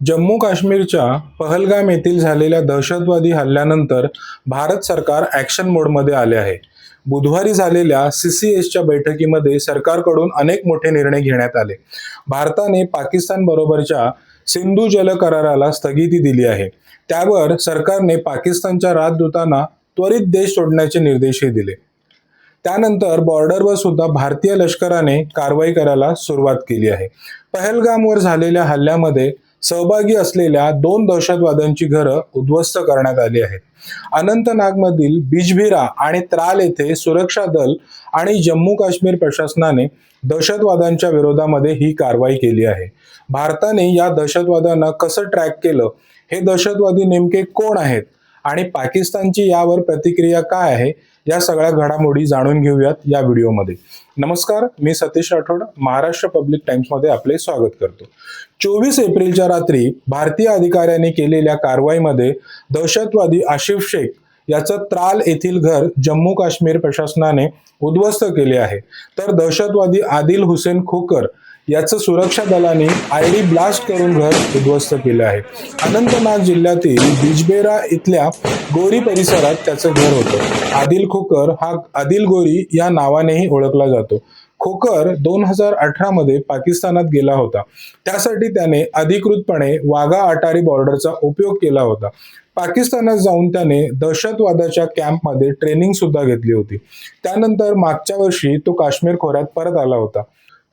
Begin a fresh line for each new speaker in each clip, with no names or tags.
जम्मू काश्मीरच्या पहलगाम येथील झालेल्या दहशतवादी हल्ल्यानंतर भारत सरकार ॲक्शन मोडमध्ये आले आहे. बुधवारी झालेल्या CCSच्या बैठकीमध्ये सरकारकडून अनेक मोठे निर्णय घेण्यात आले. भारताने पाकिस्तान बरोबरच्या सिंधू जल कराराला स्थगिती दिली आहे. त्यावर सरकारने पाकिस्तानच्या राजदूतांना त्वरित देश सोडण्याचे निर्देशही दिले. त्यानंतर बॉर्डरवर सुद्धा भारतीय लष्कराने कारवाई करायला सुरुवात केली आहे. पहलगामवर झालेल्या हल्ल्यामध्ये सहभागी असलेल्या 2 दहशतवाद्यांची घरं उद्ध्वस्त करण्यात आली आहेत. अनंतनागमधील बिजबिरा आणि त्राल येथे सुरक्षा दल आणि जम्मू काश्मीर प्रशासनाने दहशतवाद्यांच्या विरोधामध्ये ही कारवाई केली आहे. भारताने या दहशतवाद्यांना कसं ट्रॅक केलं, हे दहशतवादी नेमके कोण आहेत आणि पाकिस्तानची यावर प्रतिक्रिया काय आहे, या सगळ्या घडामोडी जाणून घेऊयात या व्हिडिओमध्ये. नमस्कार, मी सतीश राठोड, महाराष्ट्र पब्लिक टाइम्समध्ये आपले स्वागत करतो. 24 एप्रिलच्या रात्री भारतीय अधिकाऱ्यांनी केलेल्या कारवाईमध्ये दहशतवादी आशिफ शेख याचं त्राल येथील घर जम्मू काश्मीर प्रशासनाने उद्ध्वस्त केले आहे. तर दहशतवादी आदिल हुसेन खोकर याचं सुरक्षा दलाने ID ब्लास्ट करून घर उद्ध्वस्त केलं आहे. अनंतनाग जिल्ह्यातील बिजबेरा इथल्या गोरी परिसरात त्याचं घर होतं. आदिल खोकर हा आदिल गोरी या नावानेही ओळखला जातो. खोकर 2018 मध्ये पाकिस्तानात गेला होता. त्यासाठी त्याने अधिकृतपणे वाघा अटारी बॉर्डरचा उपयोग केला होता. पाकिस्तानात जाऊन त्याने दहशतवादाच्या कॅम्पमध्ये ट्रेनिंग सुद्धा घेतली होती. त्यानंतर मागच्या वर्षी तो काश्मीर खोऱ्यात परत आला होता.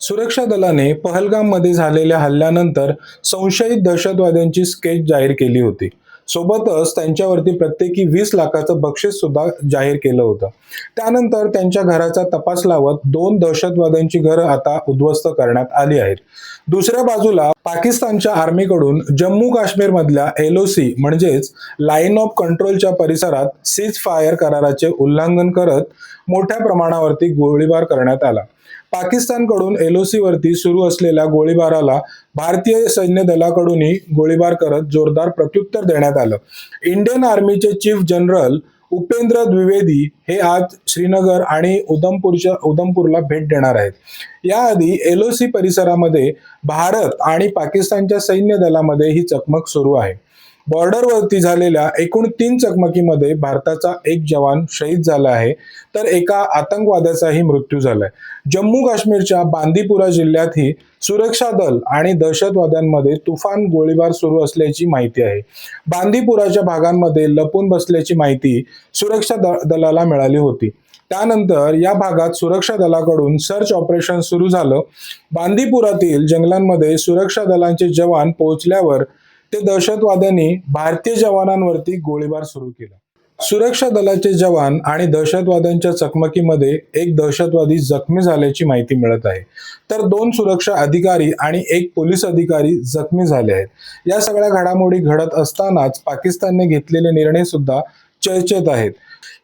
सुरक्षा दलाने पहलगाममध्ये झालेल्या हल्ल्यानंतर संशयित दहशतवाद्यांची स्केच जाहीर केली होती. सोबतच त्यांच्यावरती प्रत्येकी 20 लाखाचं बक्षीस सुद्धा जाहीर केलं होतं. त्यानंतर त्यांच्या घराचा तपास लावत 2 दहशतवाद्यांची घरं आता उद्ध्वस्त करण्यात आली आहेत. दुसऱ्या बाजूला पाकिस्तानच्या आर्मीकडून जम्मू काश्मीर मधल्या LOC म्हणजेच लाईन ऑफ कंट्रोलच्या परिसरात सीज फायर कराराचे उल्लंघन करत मोठ्या प्रमाणावरती गोळीबार करण्यात आला. पाकिस्तानकडून LOC वरती सुरू असलेल्या गोळीबाराला भारतीय सैन्य दलाकडूनही गोळीबार करत जोरदार प्रत्युत्तर देण्यात आलं. इंडियन आर्मीचे चीफ जनरल उपेंद्र द्विवेदी हे आज श्रीनगर आणि उधमपूरला भेट देणार आहेत. याआधी LOC परिसरामध्ये भारत आणि पाकिस्तानच्या सैन्य दलामध्ये ही चकमक सुरू आहे. बॉर्डरवरती झालेल्या एकूण 3 चकमकीमध्ये भारताचा एक जवान शहीद झाला आहे, तर एका आतंकवाद्याचाही मृत्यू झालाय. जम्मू काश्मीरच्या बांदीपुरा जिल्ह्यातही सुरक्षा दल आणि दहशतवाद्यांमध्ये तुफान गोळीबार सुरू असल्याची माहिती आहे. बांदीपुराच्या भागांमध्ये लपून बसल्याची माहिती सुरक्षा दलाला मिळाली होती. त्यानंतर या भागात सुरक्षा दलाकडून सर्च ऑपरेशन सुरू झालं. बांदीपुरातील जंगलांमध्ये सुरक्षा दलांचे जवान पोहोचल्यावर ते दहशतवाद्यांनी भारतीय जवानांवरती गोळीबार सुरू केला. सुरक्षा दलाचे जवान आणि दहशतवाद्यांच्या चकमकीमध्ये एक दहशतवादी जखमी झाल्याची माहिती मिळत आहे. तर 2 सुरक्षा अधिकारी आणि 1 पोलीस अधिकारी जखमी झाले आहेत. या सगळ्या घडामोडी घडत असतानाच पाकिस्तानने घेतलेले निर्णय सुद्धा चर्चेत आहेत.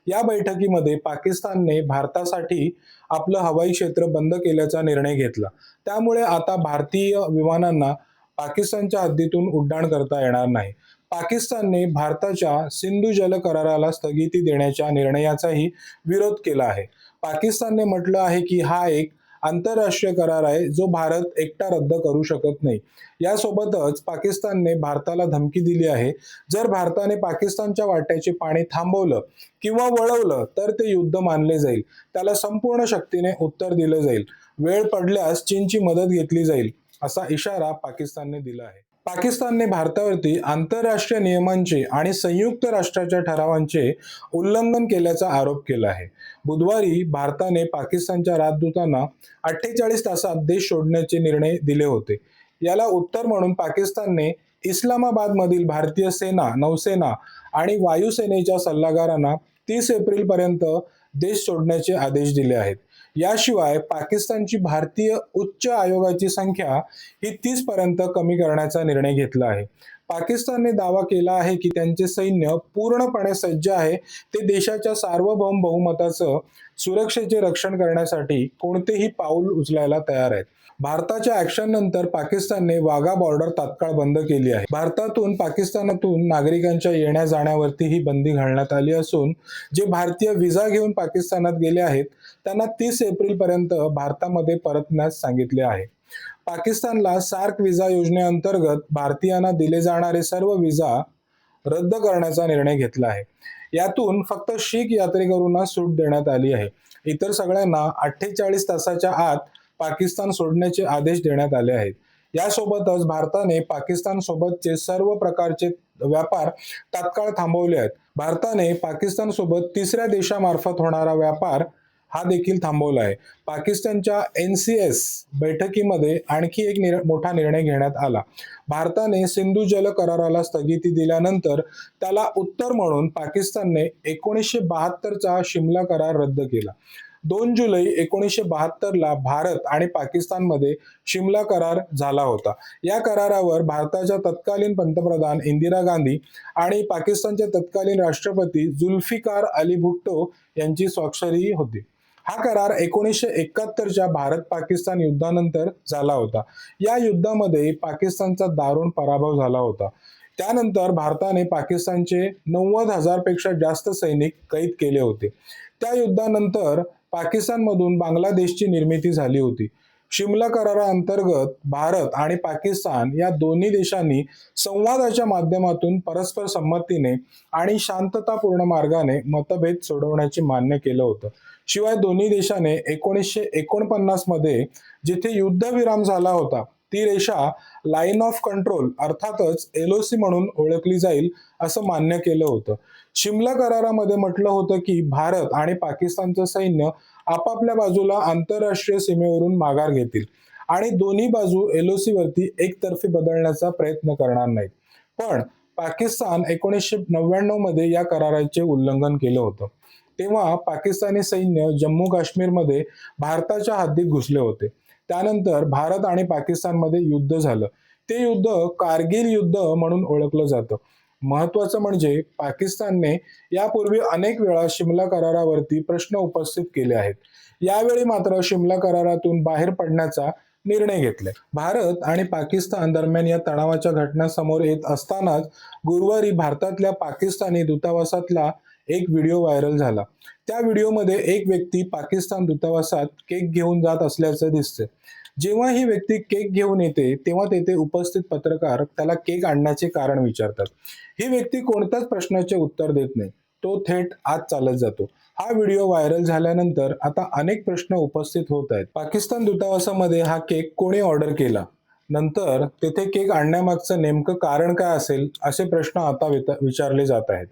या बैठकीमध्ये पाकिस्तानने भारतासाठी आपलं हवाई क्षेत्र बंद केल्याचा निर्णय घेतला. त्यामुळे आता भारतीय विमानांना पाकिस्तानच्या हद्दीतून उड्डाण करता येणार नाही. पाकिस्तानने भारताच्या सिंधू जल कराराला स्थगिती देण्याच्या निर्णयाचाही विरोध केला आहे. पाकिस्तानने म्हटलं आहे की हा एक आंतरराष्ट्रीय करार आहे, जो भारत एकटा रद्द करू शकत नाही. यासोबतच पाकिस्तानने भारताला धमकी दिली आहे, जर भारताने पाकिस्तानच्या वाट्याचे पाणी थांबवलं किंवा वळवलं तर ते युद्ध मानले जाईल. त्याला संपूर्ण शक्तीने उत्तर दिलं जाईल. वेळ पडल्यास चीनची मदत घेतली जाईल, असा इशारा पाकिस्तानने दिला आहे. पाकिस्तानने भारतावरती आंतरराष्ट्रीय नियमांचे आणि संयुक्त राष्ट्राच्या ठरावांचे उल्लंघन केल्याचा आरोप केला आहे. बुधवारी भारताने पाकिस्तानच्या राजदूतांना 48 तासात देश सोडण्याचे निर्णय दिले होते. याला उत्तर म्हणून पाकिस्तानने इस्लामाबादमधील भारतीय सेना, नौसेना आणि वायुसेनेच्या सल्लागारांना 30 एप्रिल पर्यंत देश सोडण्याचे आदेश दिले आहेत. याशिवाय पाकिस्तानची भारतीय उच्च आयोगाची संख्या ही 30 पर्यंत कमी करण्याचा निर्णय घेतला आहे. पाकिस्तानने दावा केला आहे की त्यांचे सैन्य पूर्णपणे सज्ज आहे. ते देशाच्या सार्वभौम बहुमताचं सुरक्षेचे रक्षण करण्यासाठी कोणतेही पाऊल उचलायला तयार आहेत. भारताच्या ऍक्शन नंतर पाकिस्तानने वाघा बॉर्डर तात्काळ बंद केली आहे. भारतातून पाकिस्तानातून नागरिकांच्या येण्या जाण्यावरती ही बंदी घालण्यात आली असून जे भारतीय व्हिसा घेऊन पाकिस्तानात गेले आहेत त्यांना 30 एप्रिल पर्यंत भारतामध्ये परतण्यास सांगितले आहे. पाकिस्तानला सार्क विजा योजनेअंतर्गत भारतीयांना दिले जाणारे सर्व विजा रद्द करण्याचा निर्णय घेतला आहे। यातून फक्त शीख यात्रेकरूंना सूट देण्यात आली आहे। इतर सगळ्यांना 48 तासाच्या आत पाकिस्तान सोडण्याचे आदेश देण्यात आले आहेत। यासोबतच भारताने पाकिस्तान सोबतचे सर्व प्रकारचे व्यापार तात्काळ थांबवले आहेत। भारताने पाकिस्तान सोबत तिसऱ्या देशामार्फत होणारा व्यापार हा देखील थांबवला आहे। पाकिस्तानच्या NCS बैठकीमध्ये आणखी एक मोठा निर्णय घेण्यात आला। भारताने सिंधू जल कराराला स्थगिती दिल्यानंतर त्याला उत्तर म्हणून पाकिस्तानने 1972 चा शिमला करार रद्द केला। 2 जुलै 1972 ला भारत आणि पाकिस्तानमध्ये शिमला करार झाला होता। या करारावर भारताच्या तत्कालीन पंतप्रधान इंदिरा गांधी आणि पाकिस्तानचे तत्कालीन राष्ट्रपती जुल्फिकार अली भुट्टो यांची स्वाक्षरी होती। हा करार 1971 च्या भारत-पाकिस्तान युद्धानंतर झाला होता। या युद्धामध्ये पाकिस्तानचा दारुण पराभव झाला होता। त्यानंतर भारताने पाकिस्तानचे 90,000 पेक्षा जास्त सैनिक कैद केले होते। त्या युद्धानंतर पाकिस्तानमधून बांगलादेशची निर्मिती झाली होती। शिमला कराराअंतर्गत भारत आणि पाकिस्तान या दोन्ही देशांनी संवादाच्या माध्यमातून परस्पर संमतीने आणि शांततापूर्ण मार्गाने मतभेद सोडवण्याचे मान्य केलं होतं। शिवाय दोन्ही देशाने 1949 मध्ये जिथे युद्धविराम झाला होता ती रेषा लाईन ऑफ कंट्रोल अर्थातच LOC म्हणून ओळखली जाईल असं मान्य केलं होतं। शिमला करारामध्ये म्हटलं होतं की भारत आणि पाकिस्तानचं सैन्य आपापल्या बाजूला आंतरराष्ट्रीय सीमेवरून माघार घेतील आणि दोन्ही बाजू LOC वरती एकतर्फी बदलण्याचा प्रयत्न करणार नाहीत। पण पाकिस्तान 1999 मध्ये या कराराचे उल्लंघन केलं होतं। तेव्हा पाकिस्तानी सैन्य जम्मू काश्मीरमध्ये भारताच्या हद्दीत घुसले होते। त्यानंतर भारत आणि पाकिस्तानमध्ये युद्ध झालं। ते युद्ध कारगिल युद्ध म्हणून ओळखलं जातं। महत्वाचं म्हणजे पाकिस्तानने यापूर्वी अनेक वेळा शिमला करारावरती प्रश्न उपस्थित केले आहेत। यावेळी मात्र शिमला करारातून बाहेर पडण्याचा निर्णय घेतलाय। भारत आणि पाकिस्तान दरम्यान या तणावाच्या घटना समोर येत असतानाच गुरुवारी भारतातल्या पाकिस्तानी दूतावासातला एक व्हिडिओ व्हायरल झाला। त्या व्हिडिओमध्ये एक व्यक्ती पाकिस्तान दूतावासात केक घेऊन जात असल्याचं दिसतं। जेव्हा ही व्यक्ती केक घेऊन येते तेव्हा तेथे उपस्थित पत्रकार त्याला केक आणण्याचे कारण विचारतात। ही व्यक्ती कोणत्याच प्रश्नाचे उत्तर देत नाही, तो थेट आत चालत जातो। हा व्हिडिओ व्हायरल झाल्यानंतर आता अनेक प्रश्न उपस्थित होत आहेत। पाकिस्तान दूतावासामध्ये हा केक कोणी ऑर्डर केला? नंतर तेथे केक आणण्यामागचं नेमकं कारण काय असेल असे प्रश्न आता विचारले जात आहेत।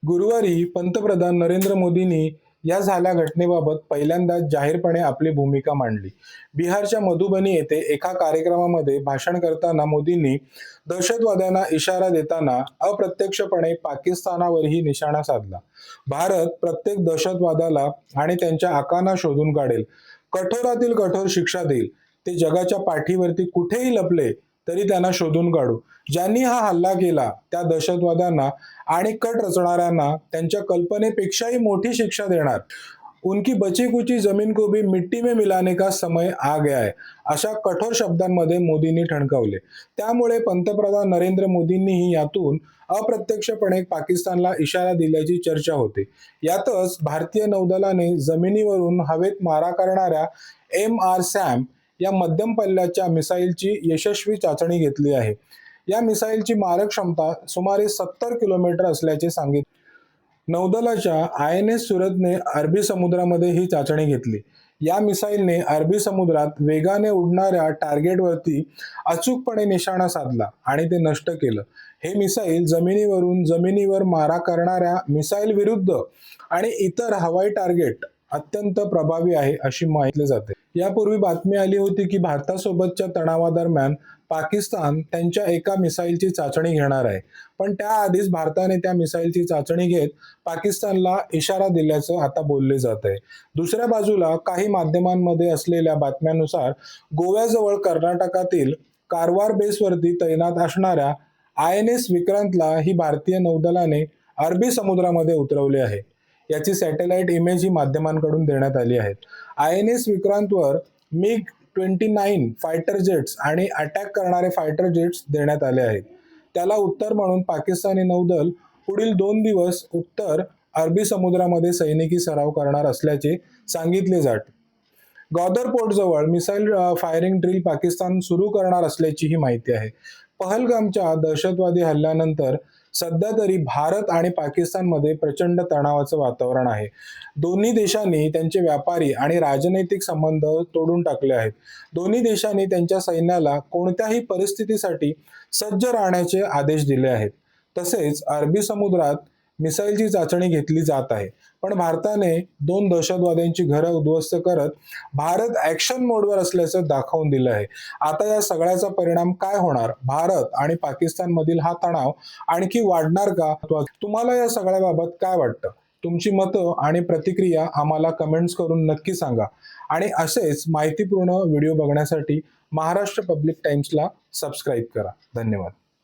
गुरुवारी पंतप्रधान नरेंद्र मोदींनी या झाल्या घटनेबाबत पहिल्यांदाच जाहीरपणे आपली भूमिका मांडली। बिहारच्या मधुबनी येथे एका कार्यक्रमामध्ये भाषण करताना मोदींनी दहशतवाद्यांना इशारा देताना अप्रत्यक्षपणे पाकिस्तानावरही निशाणा साधला। भारत प्रत्येक दहशतवादाला आणि त्यांच्या आकांना शोधून काढेल, कठोरातील कठोर शिक्षा देईल। ते जगाच्या पाठीवरती कुठेही लपले तरी त्यांना शोधून काढू। ज्यांनी हा हल्ला केला त्या दहशतवाद्यांना आणि कट रचणाऱ्यांना त्यांच्या कल्पनेपेक्षाही मोठी शिक्षा देणार। उनकी बची कुची जमीन को भी मिट्टी में मिलाने का समय आ गया है, अशा कठोर शब्दांमध्ये मोदींनी ठणकावले। त्यामुळे पंतप्रधान नरेंद्र मोदींनीही यातून अप्रत्यक्षपणे पाकिस्तानला इशारा दिल्याची चर्चा होते। यातच भारतीय नौदलाने जमिनीवरून हवेत मारा करणाऱ्या MR-SAM या मध्यम पल्ल्याच्या मिसाईलची यशस्वी चाचणी घेतली आहे। या मिसाईलची मारक क्षमता सुमारे 70 किलोमीटर असल्याचे सांगितले। नौदलाच्या INS सुरतने अरबी समुद्रामध्ये ही चाचणी घेतली। या मिसाईलने अरबी समुद्रात वेगाने उडणाऱ्या टार्गेटवरती अचूकपणे निशाणा साधला आणि ते नष्ट केलं। हे मिसाईल जमिनीवरून जमिनीवर मारा करणाऱ्या मिसाईल विरुद्ध आणि इतर हवाई टार्गेट अत्यंत प्रभावी आहे अशी माहिती जाते। यापूर्वी बातमी आली होती की भारतासोबतच्या तणावादरम्यान पाकिस्तान त्यांच्या एका मिसाईलची चाचणी घेणार आहे, पण त्याआधीच भारताने त्या मिसाईलची चाचणी घेत पाकिस्तानला इशारा दिल्याचं आता बोलले जात आहे। दुसऱ्या बाजूला काही माध्यमांमध्ये असलेल्या बातम्यांनुसार गोव्याजवळ कर्नाटकातील कारवार बेसवरती तैनात असणाऱ्या INS विक्रांतला ही भारतीय नौदलाने अरबी समुद्रामध्ये उतरवले आहे। याची सॅटेलाइट इमेज ही माध्यमांकडून देण्यात आली आहे। INS विक्रांतवर MiG-29 फायटर जेट्स आणि अटॅक करणारे फायटर जेट्स देण्यात आले आहेत। त्याला उत्तर म्हणून पाकिस्तानी नौदल पुढील 2 दिवस उत्तर अरबी समुद्रामध्ये सैनिकी सराव करणार असल्याचे सांगितले जाते। ग्वादर पोर्टजवळ मिसाईल फायरिंग ड्रिल पाकिस्तान सुरू करणार असल्याची ही माहिती आहे. पहलगामच्या दहशतवादी हल्ल्यानंतर सध्या तरी भारत आणि पाकिस्तानमध्ये प्रचंड तणावाचं वातावरण आहे. दोन्ही देशांनी त्यांचे व्यापारी आणि राजनैतिक संबंध तोडून टाकले आहेत. दोन्ही देशांनी त्यांच्या सैन्याला कोणत्याही परिस्थितीसाठी सज्ज राहण्याचे आदेश दिले आहेत. तसेच अरबी समुद्रात मिसाईलची चाचणी घेतली जात आहे. पण भारताने 2 दहशतवाद्यांची घरं उद्ध्वस्त करत भारत ऍक्शन मोडवर असल्याचं दाखवून दिलं आहे. आता या सगळ्याचा परिणाम काय होणार? भारत आणि पाकिस्तान मधील हा तणाव आणखी वाढणार का? तुम्हाला या सगळ्याबाबत काय वाटतं? तुमची मतं आणि प्रतिक्रिया आम्हाला कमेंट्स करून नक्की सांगा. आणि असेच माहितीपूर्ण व्हिडिओ बघण्यासाठी महाराष्ट्र पब्लिक टाइम्सला सबस्क्राईब करा. धन्यवाद.